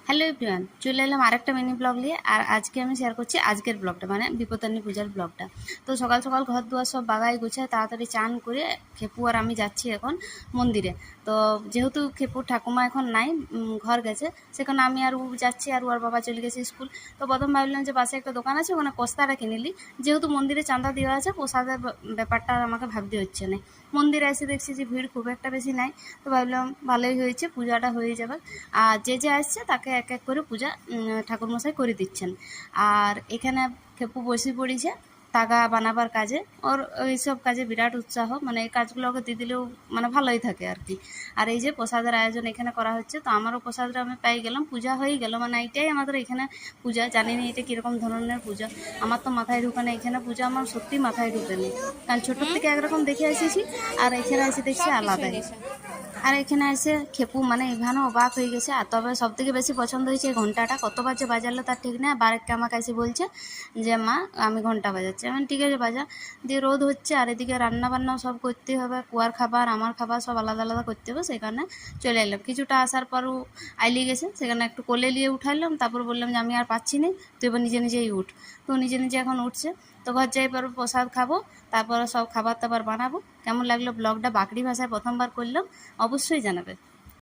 Hello everyone, চলে এলাম আরেকটা মিনি ব্লগ নিয়ে। আর আজকে আমি শেয়ার করছি আজকের ব্লগটা, মানে বিপত্তারিণী পূজার ব্লগটা। তো সকাল সকাল ঘর দুয়ার সব বাগাই গুছায় তাড়াতাড়ি চান করে খেপু আর আমি যাচ্ছি এখন মন্দিরে। তো যেহেতু খেপুর ঠাকুমা এখন নাই, ঘর গেছে, সেখানে আমি আর ও যাচ্ছি, আর ওর বাবা চলে গেছে স্কুল। তো প্রথম ভাবলাম যে পাশে একটা দোকান আছে, ওখানে কস্তাটা কিনে নিই। যেহেতু মন্দিরে চাঁদা দেওয়া আছে, প্রসাদের ব্যাপারটা আর আমাকে ভাবতে হচ্ছে না। মন্দিরে এসে দেখছি যে ভিড় খুব একটা বেশি নাই। তো ভাবলাম ভালোই হয়েছে, পূজাটা হয়ে যাবে। আর যে যে আসছে তাকে এক এক করে পূজা ঠাকুরমশাই করে দিচ্ছেন। আর এখানে খেপু বসে পড়েছে তাগা বানাবার কাজে। ওর এইসব কাজে বিরাট উৎসাহ, মানে এই কাজগুলো ওকে দিয়ে দিলেও মানে ভালোই থাকে আর কি। আর এই যে প্রসাদের আয়োজন এখানে করা হচ্ছে, তো আমারও প্রসাদটা আমি পাই গেলাম, পূজা হয়ে গেল। মানে এইটাই আমাদের এখানে পূজা। জানি না এটা কীরকম ধরনের পূজা, আমার তো মাথায় ঢুকানে। এখানে পূজা আমার সত্যি মাথায় ঢুকেনি, কারণ ছোটোর থেকে একরকম দেখে এসেছি, আর এখানে এসে দেখছি আলাদাই। আর এখানে এসে খেপু মানে এখানে অবাক হয়ে গেছে। আর তবে সব থেকে বেশি পছন্দ হয়েছে এই ঘন্টাটা। কতবার যে বাজালো তার ঠিক নেই। বারেককে আমাকে এসে বলছে যে মা আমি ঘন্টা বাজাচ্ছি। আমি ঠিক আছে বাজা। দিয়ে রোদ হচ্ছে, আর এদিকে রান্না বান্নাও সব করতে হবে, কুয়ার খাবার আমার খাবার সব আলাদা আলাদা করতে হবে। সেখানে চলে এলাম। কিছুটা আসার পরও আইলি গেছে, সেখানে একটু কোলে নিয়ে উঠাইলাম। তারপর বললাম যে আমি আর পাচ্ছি না, তুই এবার নিজে নিজেই উঠ। তো নিজে নিজে এখন উঠছে। তো ঘর যাই পর প্রসাদ খাবো, তারপরে সব খাবার দাবার বানাবো। কেমন লাগলো ব্লগটা, বাকড়ি ভাষায় প্রথমবার করলাম, অবশ্যই জানাবে।